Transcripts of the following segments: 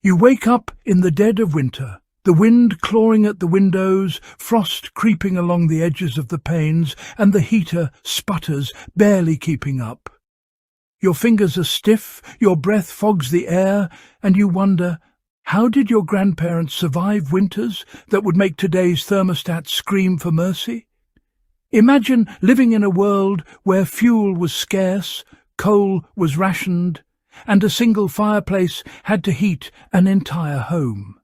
You wake up in the dead of winter, the wind clawing at the windows, frost creeping along the edges of the panes, and the heater sputters, barely keeping up. Your fingers are stiff, your breath fogs the air, and you wonder, how did your grandparents survive winters that would make today's thermostat scream for mercy? Imagine living in a world where fuel was scarce, coal was rationed, and a single fireplace had to heat an entire home.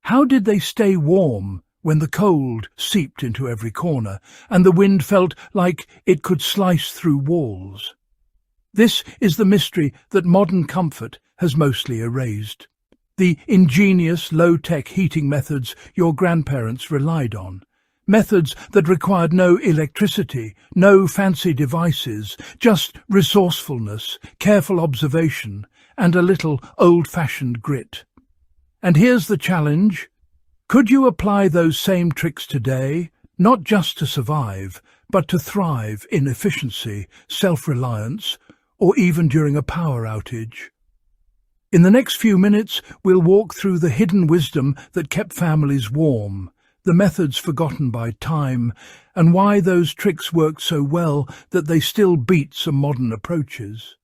How did they stay warm when the cold seeped into every corner and the wind felt like it could slice through walls? This is the mystery that modern comfort has mostly erased. The ingenious, low-tech heating methods your grandparents relied on. Methods that required no electricity, no fancy devices, just resourcefulness, careful observation, and a little old-fashioned grit. And here's the challenge. Could you apply those same tricks today, not just to survive, but to thrive in efficiency, self-reliance, or even during a power outage? In the next few minutes, we'll walk through the hidden wisdom that kept families warm, the methods forgotten by time, and why those tricks worked so well that they still beat some modern approaches.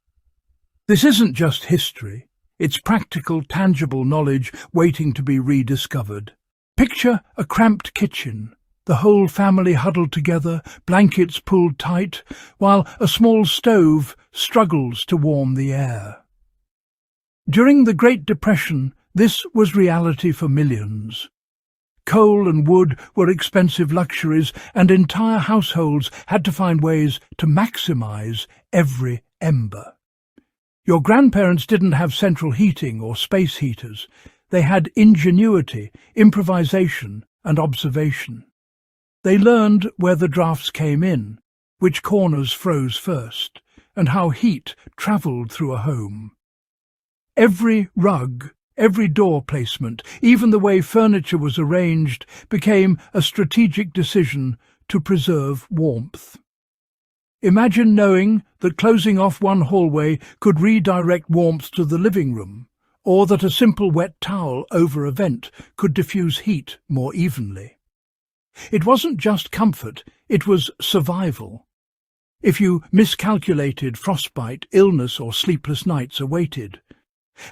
This isn't just history, it's practical, tangible knowledge waiting to be rediscovered. Picture a cramped kitchen, the whole family huddled together, blankets pulled tight, while a small stove struggles to warm the air. During the Great Depression, this was reality for millions. Coal and wood were expensive luxuries, and entire households had to find ways to maximize every ember. Your grandparents didn't have central heating or space heaters. They had ingenuity, improvisation, and observation. They learned where the drafts came in, which corners froze first, and how heat travelled through a home. Every rug, every door placement, even the way furniture was arranged, became a strategic decision to preserve warmth. Imagine knowing that closing off one hallway could redirect warmth to the living room, or that a simple wet towel over a vent could diffuse heat more evenly. It wasn't just comfort, it was survival. If you miscalculated, frostbite, illness, or sleepless nights awaited.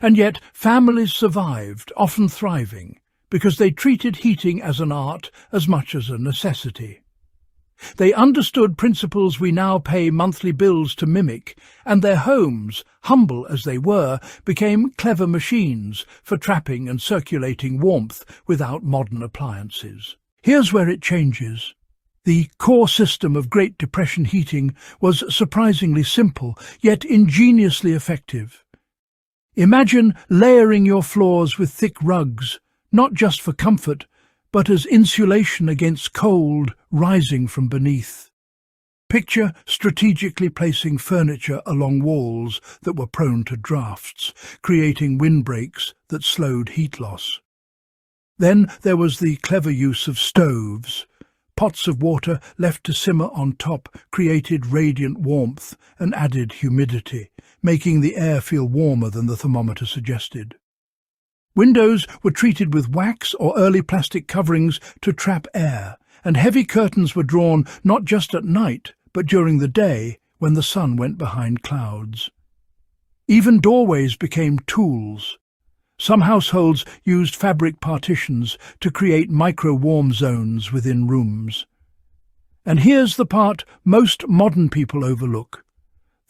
And yet families survived, often thriving, because they treated heating as an art as much as a necessity. They understood principles we now pay monthly bills to mimic, and their homes, humble as they were, became clever machines for trapping and circulating warmth without modern appliances. Here's where it changes. The core system of Great Depression heating was surprisingly simple, yet ingeniously effective. Imagine layering your floors with thick rugs, not just for comfort, but as insulation against cold rising from beneath. Picture strategically placing furniture along walls that were prone to drafts, creating windbreaks that slowed heat loss. Then there was the clever use of stoves. Pots of water left to simmer on top created radiant warmth and added humidity, making the air feel warmer than the thermometer suggested. Windows were treated with wax or early plastic coverings to trap air, and heavy curtains were drawn not just at night, but during the day when the sun went behind clouds. Even doorways became tools. Some households used fabric partitions to create micro-warm zones within rooms. And here's the part most modern people overlook.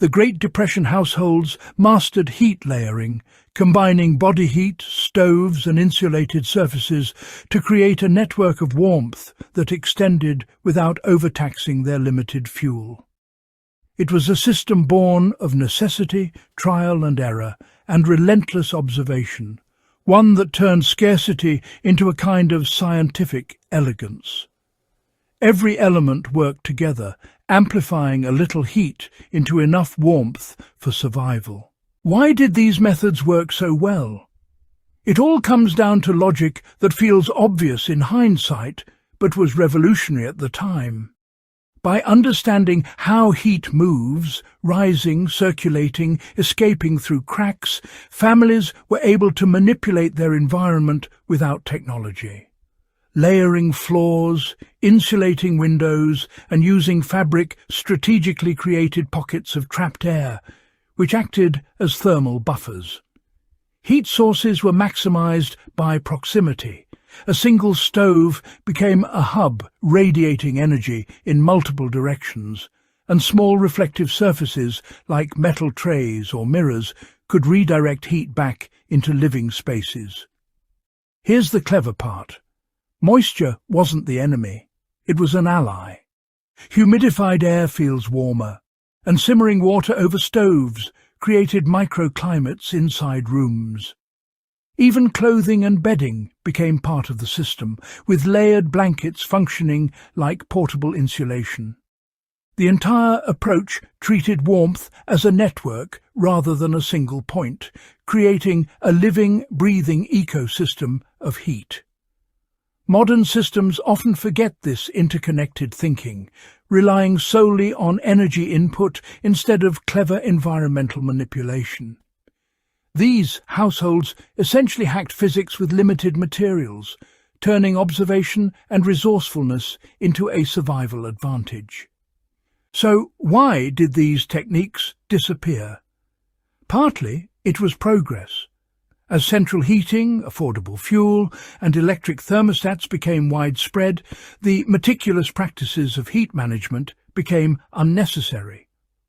The Great Depression households mastered heat layering, combining body heat, stoves and insulated surfaces to create a network of warmth that extended without overtaxing their limited fuel. It was a system born of necessity, trial and error, and relentless observation, one that turned scarcity into a kind of scientific elegance. Every element worked together, amplifying a little heat into enough warmth for survival. Why did these methods work so well? It all comes down to logic that feels obvious in hindsight, but was revolutionary at the time. By understanding how heat moves, rising, circulating, escaping through cracks, families were able to manipulate their environment without technology. Layering floors, insulating windows, and using fabric strategically created pockets of trapped air, which acted as thermal buffers. Heat sources were maximized by proximity. A single stove became a hub radiating energy in multiple directions, and small reflective surfaces like metal trays or mirrors could redirect heat back into living spaces. Here's the clever part. Moisture wasn't the enemy, it was an ally. Humidified air feels warmer, and simmering water over stoves created microclimates inside rooms. Even clothing and bedding became part of the system, with layered blankets functioning like portable insulation. The entire approach treated warmth as a network rather than a single point, creating a living, breathing ecosystem of heat. Modern systems often forget this interconnected thinking, relying solely on energy input instead of clever environmental manipulation. These households essentially hacked physics with limited materials, turning observation and resourcefulness into a survival advantage. So why did these techniques disappear? Partly it was progress. As central heating, affordable fuel, and electric thermostats became widespread, the meticulous practices of heat management became unnecessary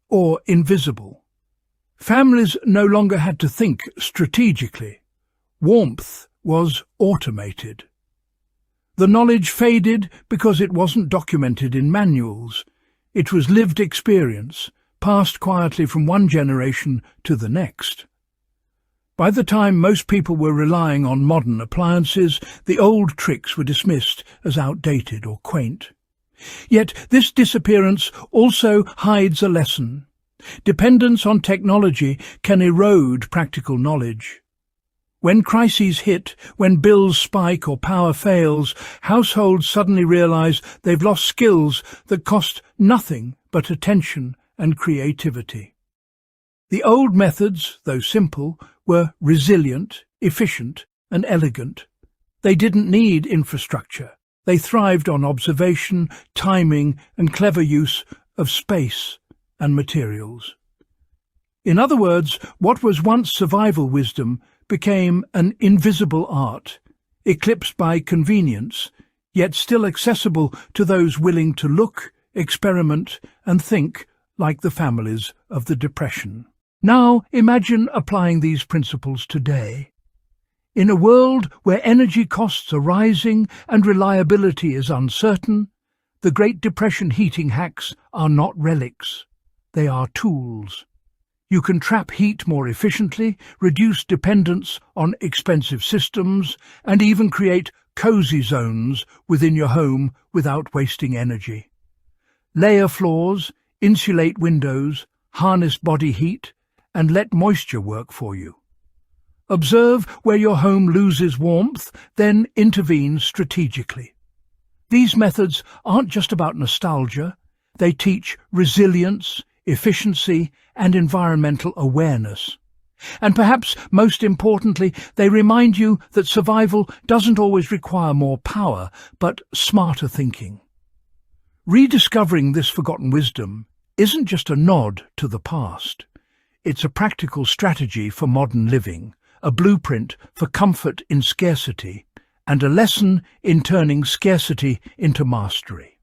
or invisible. Families no longer had to think strategically. Warmth was automated. The knowledge faded because it wasn't documented in manuals. It was lived experience, passed quietly from one generation to the next. By the time most people were relying on modern appliances, the old tricks were dismissed as outdated or quaint. Yet this disappearance also hides a lesson. Dependence on technology can erode practical knowledge. When crises hit, when bills spike or power fails, households suddenly realize they've lost skills that cost nothing but attention and creativity. The old methods, though simple, were resilient, efficient, and elegant. They didn't need infrastructure. They thrived on observation, timing, and clever use of space and materials. In other words, what was once survival wisdom became an invisible art, eclipsed by convenience, yet still accessible to those willing to look, experiment, and think like the families of the Depression. Now imagine applying these principles today. In a world where energy costs are rising and reliability is uncertain, the Great Depression heating hacks are not relics. They are tools. You can trap heat more efficiently, reduce dependence on expensive systems, and even create cozy zones within your home without wasting energy. Layer floors, insulate windows, harness body heat, and let moisture work for you. Observe where your home loses warmth, then intervene strategically. These methods aren't just about nostalgia. They teach resilience, efficiency, and environmental awareness. And perhaps most importantly, they remind you that survival doesn't always require more power, but smarter thinking. Rediscovering this forgotten wisdom isn't just a nod to the past. It's a practical strategy for modern living, a blueprint for comfort in scarcity, and a lesson in turning scarcity into mastery.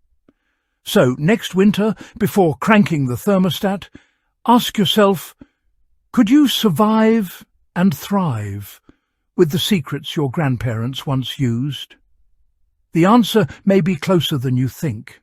So, next winter, before cranking the thermostat, ask yourself, could you survive and thrive with the secrets your grandparents once used? The answer may be closer than you think.